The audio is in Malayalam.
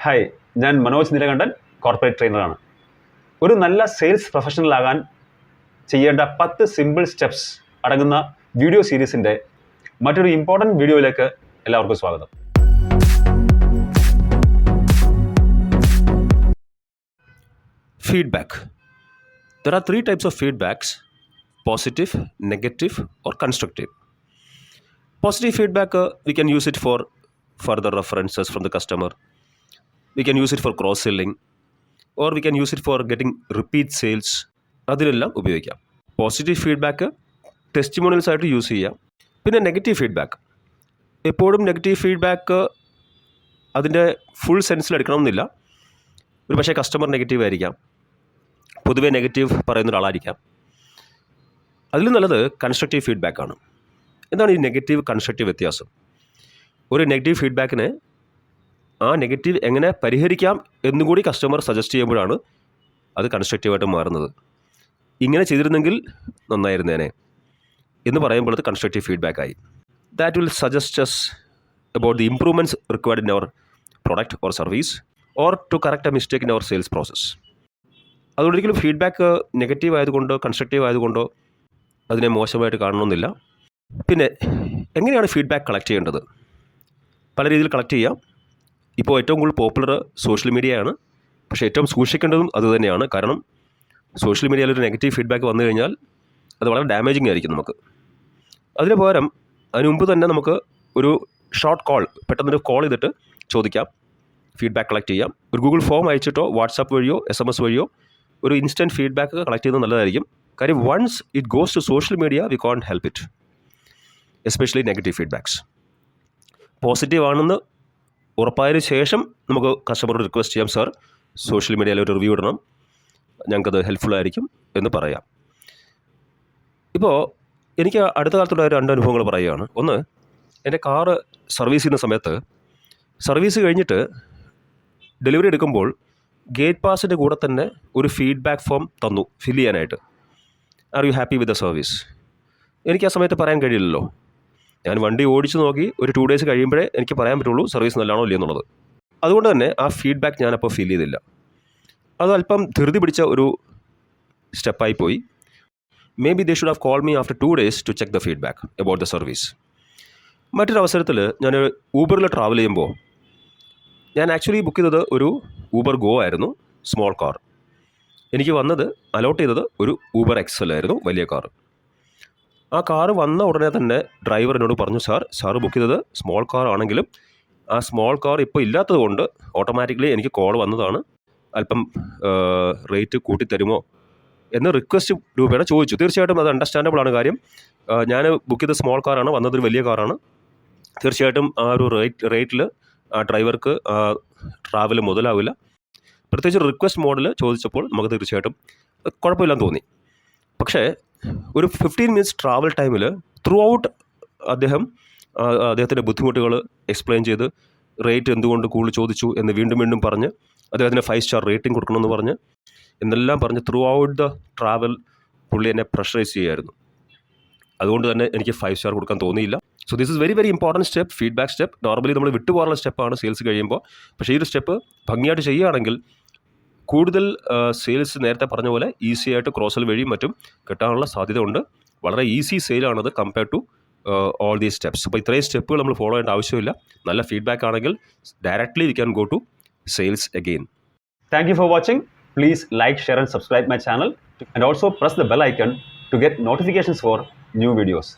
ഹായ്, ഞാൻ മനോജ് നിലകണ്ഠൻ, കോർപ്പറേറ്റ് ട്രെയിനറാണ്. ഒരു നല്ല സെയിൽസ് പ്രൊഫഷണലാകാൻ ചെയ്യേണ്ട 10 സിമ്പിൾ സ്റ്റെപ്സ് അടങ്ങുന്ന വീഡിയോ സീരീസിൻ്റെ മറ്റൊരു ഇമ്പോർട്ടൻറ്റ് വീഡിയോയിലേക്ക് എല്ലാവർക്കും സ്വാഗതം. Feedback. There are 3 types of feedbacks: positive, negative, or constructive. Positive feedback, we can use it for further references from the customer. We can use it for cross-selling, or we can use it for getting repeat sales. അതിലെല്ലാം ഉപയോഗിക്കാം. പോസിറ്റീവ് ഫീഡ്ബാക്ക് ടെസ്റ്റിമോണിയൽസ് ആയിട്ട് യൂസ് ചെയ്യാം. പിന്നെ നെഗറ്റീവ് ഫീഡ്ബാക്ക്, എപ്പോഴും നെഗറ്റീവ് ഫീഡ്ബാക്ക് അതിൻ്റെ ഫുൾ സെൻസിൽ എടുക്കണമെന്നില്ല. ഒരു പക്ഷേ കസ്റ്റമർ നെഗറ്റീവ് ആയിരിക്കാം, പൊതുവേ നെഗറ്റീവ് പറയുന്ന ഒരാളായിരിക്കാം. അതിലും നല്ലത് കൺസ്ട്രക്റ്റീവ് ഫീഡ്ബാക്കാണ്. എന്താണ് ഈ നെഗറ്റീവ് കൺസ്ട്രക്റ്റീവ് വ്യത്യാസം? ഒരു നെഗറ്റീവ് ഫീഡ്ബാക്കിനെ ആ നെഗറ്റീവ് എങ്ങനെ പരിഹരിക്കാം എന്നുകൂടി കസ്റ്റമർ സജസ്റ്റ് ചെയ്യുമ്പോഴാണ് അത് കൺസ്ട്രക്റ്റീവായിട്ട് മാറുന്നത്. ഇങ്ങനെ ചെയ്തിരുന്നെങ്കിൽ നന്നായിരുന്നേനെ എന്ന് പറയുമ്പോൾ അത് കൺസ്ട്രക്റ്റീവ് ഫീഡ്ബാക്കായി. That will suggest us about the improvements required in our product or service, or to correct a mistake in our sales process. അതുകൊണ്ടൊരിക്കലും ഫീഡ്ബാക്ക് നെഗറ്റീവ് ആയതുകൊണ്ടോ കൺസ്ട്രക്റ്റീവ് ആയതുകൊണ്ടോ അതിനെ മോശമായിട്ട് കാണണമെന്നില്ല. പിന്നെ എങ്ങനെയാണ് ഫീഡ്ബാക്ക് കളക്ട് ചെയ്യേണ്ടത്? പല രീതിയിൽ കളക്ട് ചെയ്യാം. ഇപ്പോൾ ഏറ്റവും കൂടുതൽ പോപ്പുലർ സോഷ്യൽ മീഡിയയാണ്. പക്ഷേ ഏറ്റവും സൂക്ഷിക്കേണ്ടതും അതുതന്നെയാണ്. കാരണം സോഷ്യൽ മീഡിയയിൽ ഒരു നെഗറ്റീവ് ഫീഡ്ബാക്ക് വന്നു കഴിഞ്ഞാൽ അത് വളരെ ഡാമേജിങ് ആയിരിക്കും നമുക്ക്. അതിന് പകരം അതിന് മുമ്പ് തന്നെ നമുക്ക് ഒരു ഷോർട്ട് കോൾ, പെട്ടെന്നൊരു കോൾ ചെയ്തിട്ട് ചോദിക്കാം, ഫീഡ്ബാക്ക് കളക്ട് ചെയ്യാം. ഒരു ഗൂഗിൾ ഫോം അയച്ചിട്ടോ വാട്സാപ്പ് വഴിയോ SMS വഴിയോ ഒരു ഇൻസ്റ്റൻറ്റ് ഫീഡ്ബാക്ക് കളക്ട് ചെയ്യുന്നത് നല്ലതായിരിക്കും. കാര്യം once it goes to social media we can't help it, especially negative feedbacks. Positive ആണെന്ന് ഉറപ്പായതിനു ശേഷം നമുക്ക് കസ്റ്റമറോട് റിക്വസ്റ്റ് ചെയ്യാം, സാർ സോഷ്യൽ മീഡിയയിൽ ഒരു റിവ്യൂ ഇടണം, ഞങ്ങൾക്കത് ഹെൽപ്ഫുള്ളായിരിക്കും എന്ന് പറയാം. ഇപ്പോൾ എനിക്ക് അടുത്ത കാലത്തുണ്ടായ 2 അനുഭവങ്ങൾ പറയുകയാണ്. ഒന്ന്, എൻ്റെ കാറ് സർവീസ് ചെയ്യുന്ന സമയത്ത് സർവീസ് കഴിഞ്ഞിട്ട് ഡെലിവറി എടുക്കുമ്പോൾ ഗേറ്റ് പാസിൻ്റെ കൂടെ തന്നെ ഒരു ഫീഡ്ബാക്ക് ഫോം തന്നു ഫില്ല് ചെയ്യാനായിട്ട്. Are you happy with the service? എനിക്ക് ആ സമയത്ത് പറയാൻ കഴിയില്ലല്ലോ. ഞാൻ വണ്ടി ഓടിച്ചു നോക്കി ഒരു 2 ഡേയ്സ് കഴിയുമ്പോഴേ എനിക്ക് പറയാൻ പറ്റുള്ളൂ സർവീസ് നല്ലതാണോ ഇല്ലയോ എന്നുള്ളത്. അതുകൊണ്ട് തന്നെ ആ ഫീഡ്ബാക്ക് ഞാനപ്പോൾ ഫിൽ ചെയ്തില്ല. അത് അല്പം ധൃതി പിടിച്ച ഒരു സ്റ്റെപ്പായിപ്പോയി. Maybe they should have call me after 2 days to check the feedback about the service. മറ്റൊരു അവസരത്തിൽ ഞാൻ ഊബറിൽ ട്രാവൽ ചെയ്യുമ്പോൾ ഞാൻ ആക്ച്വലി ബുക്ക് ചെയ്തത് ഒരു ഊബർ ഗോ ആയിരുന്നു, സ്മോൾ കാർ. എനിക്ക് വന്നത് അലോട്ട് ചെയ്തത് ഒരു ഊബർ എക്സൽ ആയിരുന്നു, വലിയ കാർ. ആ കാറ് വന്ന ഉടനെ തന്നെ ഡ്രൈവർ എന്നോട് പറഞ്ഞു, സാറ് ബുക്ക് ചെയ്തത് സ്മോൾ കാർ ആണെങ്കിലും ആ സ്മോൾ കാർ ഇപ്പോൾ ഇല്ലാത്തത് കൊണ്ട് ഓട്ടോമാറ്റിക്കലി എനിക്ക് കോൾ വന്നതാണ്, അല്പം റേറ്റ് കൂട്ടിത്തരുമോ എന്ന് റിക്വസ്റ്റ് രൂപേണ ചോദിച്ചു. തീർച്ചയായിട്ടും അത് അണ്ടർസ്റ്റാൻഡബിൾ ആണ്. കാര്യം ഞാൻ ബുക്ക് ചെയ്ത സ്മോൾ കാറാണ്, വന്നതൊരു വലിയ കാറാണ്. തീർച്ചയായിട്ടും ആ ഒരു റേറ്റിൽ ആ ഡ്രൈവർക്ക് ട്രാവൽ മുതലാവില്ല. പ്രത്യേകിച്ച് റിക്വസ്റ്റ് മോഡിൽ ചോദിച്ചപ്പോൾ നമുക്ക് തീർച്ചയായിട്ടും കുഴപ്പമില്ലെന്ന് തോന്നി. പക്ഷേ ഒരു 15 മിനിറ്റ്സ് ട്രാവൽ ടൈമിൽ ത്രൂ ഔട്ട് അദ്ദേഹത്തിൻ്റെ ബുദ്ധിമുട്ടുകൾ എക്സ്പ്ലെയിൻ ചെയ്ത് റേറ്റ് എന്തുകൊണ്ട് കൂടുതൽ ചോദിച്ചു എന്ന് വീണ്ടും വീണ്ടും പറഞ്ഞ് അദ്ദേഹത്തിന് 5 സ്റ്റാർ റേറ്റിംഗ് കൊടുക്കണമെന്ന് പറഞ്ഞ് എന്നെല്ലാം പറഞ്ഞ് ത്രൂ ഔട്ട് ദ ട്രാവൽ പുള്ളി എന്നെ പ്രഷറൈസ് ചെയ്യുമായിരുന്നു. അതുകൊണ്ട് തന്നെ എനിക്ക് 5 സ്റ്റാർ കൊടുക്കാൻ തോന്നിയില്ല. So this is very important step, feedback step. Normally നമ്മൾ വിട്ടുപോകാനുള്ള സ്റ്റെപ്പാണ് സെയിൽസ് കഴിയുമ്പോൾ. പക്ഷേ ഈ ഒരു സ്റ്റെപ്പ് ഭംഗിയായിട്ട് ചെയ്യുകയാണെങ്കിൽ കൂടുതൽ സെയിൽസ് നേരത്തെ പറഞ്ഞ പോലെ ഈസി ആയിട്ട് ക്രോസൽ വഴിയും മറ്റും കിട്ടാനുള്ള സാധ്യത ഉണ്ട്. വളരെ ഈസി സെയിലാണത് compare to all these steps. അപ്പോൾ ഇത്രയും സ്റ്റെപ്പുകൾ നമ്മൾ ഫോളോ ചെയ്യേണ്ട ആവശ്യമില്ല. നല്ല ഫീഡ്ബാക്ക് ആണെങ്കിൽ directly we can go to sales again. Thank you for watching. Please like, share and subscribe my channel, and also press the bell icon to get notifications for new videos.